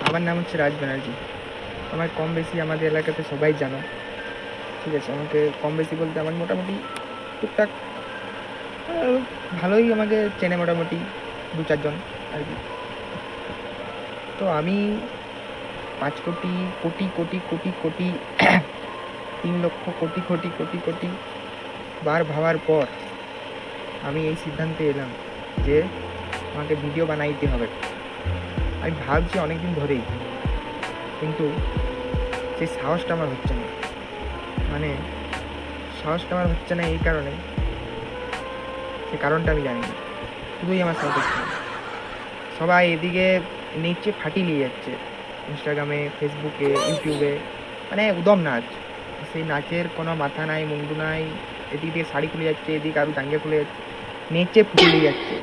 আমার নাম হচ্ছে রাজ ব্যানার্জি। আমার কম বেশি আমাদের এলাকাতে সবাই জানো, ঠিক আছে? আমাকে কম বেশি বলতে আমার মোটামুটি টুকটাক ভালোই আমাকে চেনে, মোটামুটি 2-4 জন আর কি। তো আমি 5 কোটি কোটি কোটি কোটি কোটি 3 লক্ষ কোটি কোটি কোটি কোটি বার ভাবার পর আমি এই সিদ্ধান্তে এলাম যে আমাকে ভিডিও বানাইতে হবে। আমি ভাবছি অনেকদিন ধরেই, কিন্তু সেই সাহসটা আমার হচ্ছে না। মানে সাহসটা আমার হচ্ছে না এই কারণে, সে কারণটা আমি জানি না, শুধুই আমার সাহস হচ্ছে না। সবাই এদিকে নিচে ফাটিয়ে নিয়ে যাচ্ছে, ইনস্টাগ্রামে, ফেসবুকে, ইউটিউবে, মানে উদম নাচ। সেই নাচের কোনো মাথা নাই, মুন্ডু নাই। এদিক দিয়ে শাড়ি খুলে যাচ্ছে, এদিকে আরও জাঙ্গে খুলে যাচ্ছে, নেচে ফুটে নিয়ে যাচ্ছে।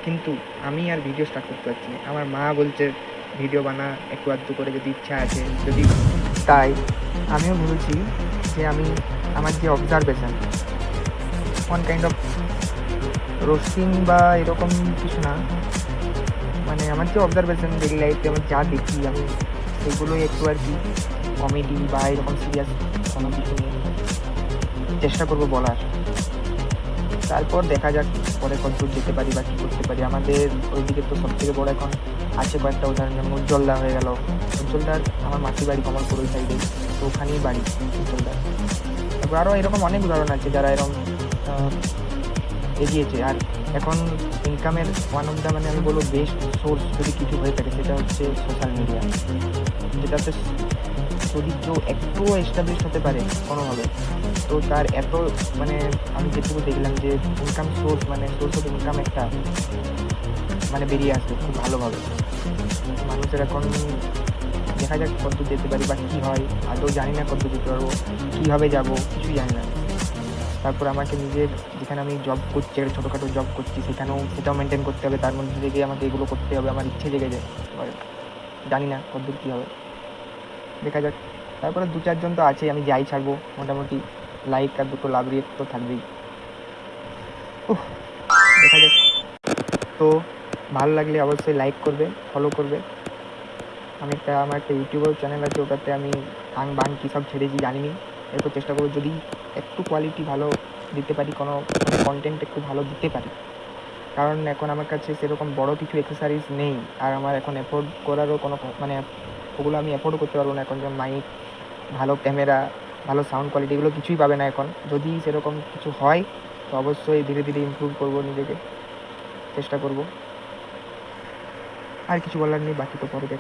কিন্তু আমি আর ভিডিও স্টার্ট করতে পারছি না। আমার মা বলছে ভিডিও বানা একটু আধটু করে, যদি ইচ্ছা আছে যদি। তাই আমিও ভেবেছি যে আমি আমার যে observation, one kind of roasting বা এরকম কিছু না, মানে আমার যে অবজারভেশন ডেলি লাইফে আমার যা দেখি আমি, সেগুলোই একটু আর কি কমেডি বা এরকম সিরিয়াস কোনো কিছু নিয়ে চেষ্টা করবো বলার। তারপর দেখা যাক পরে কতদূর যেতে পারি বা কী করতে পারি। আমাদের ওইদিকে তো সবথেকে বড় এখন আছে কয়েকটা উদাহরণ, যেমন উজ্জ্বলদা হয়ে গেল। উজ্জ্বলদার আমার মাসির বাড়ি কমলপুর ওই সাইডে, তো ওখানেই বাড়ি উজ্জ্বলদার। তারপর আরও এরকম অনেক উদাহরণ আছে যারা এরকম এগিয়েছে। আর এখন ইনকামের ওয়ান অফ দ্য, মানে আমি বলবো বেস্ট সোর্স যদি কিছু হয়ে থাকে, সেটা হচ্ছে সোশ্যাল মিডিয়া। যেটাতে যদি কেউ একটু এস্টাবলিশ হতে পারে কোনোভাবে, তো তার এত, মানে আমি যেটুকু দেখলাম যে ইনকাম সোর্স, মানে সোর্স অফ ইনকাম একটা মানে বেরিয়ে আসবে খুব ভালোভাবে। মানুষের এখন দেখা যাক কতদূর যেতে পারি বা কী হয়, আদৌ জানি না কতদূর যেতে পারবো, কীভাবে যাবো কিছুই জানি না। তারপর আমাকে নিজের, যেখানে আমি জব করছি, একটা ছোটোখাটো জব করছি, সেটাও মেনটেন করতে হবে। তার মধ্যে থেকে আমাকে এগুলো করতে হবে, আমার ইচ্ছে জেগে যায়। জানি না কতদূর কী হবে, দেখা যাক। তারপরে 2-4 জন তো আছেই, আমি যাই ছাড়বো মোটামুটি লাইক আর 2টো লাভ রিয়েক্ট তো থাকবেই। দেখা যাক। তো ভালো লাগলে অবশ্যই লাইক করবে, ফলো করবে। আমার একটা ইউটিউবের চ্যানেল আছে, ওটাতে আমি গান বাং কী সব ছেড়েছি জানিনি। এরপর চেষ্টা করবো যদি একটু কোয়ালিটি ভালো দিতে পারি, কোনো কন্টেন্ট একটু ভালো দিতে পারি। কারণ এখন আমার কাছে সেরকম বড় কিছু অ্যাক্সেসরিজ নেই, আর আমার এখন অ্যাফোর্ড করারও কোনো, মানে ওগুলো আমি অ্যাফোর্ডও করতে পারবো না এখন। যেমন মাইক, ভালো ক্যামেরা, ভালো সাউন্ড কোয়ালিটি, এগুলো কিছুই পাবে না এখন। যদি সেরকম কিছু হয় তো অবশ্যই ধীরে ধীরে ইমপ্রুভ করবো নিজেকে, চেষ্টা করব। আর কিছু বলার নেই, বাকি তো পরে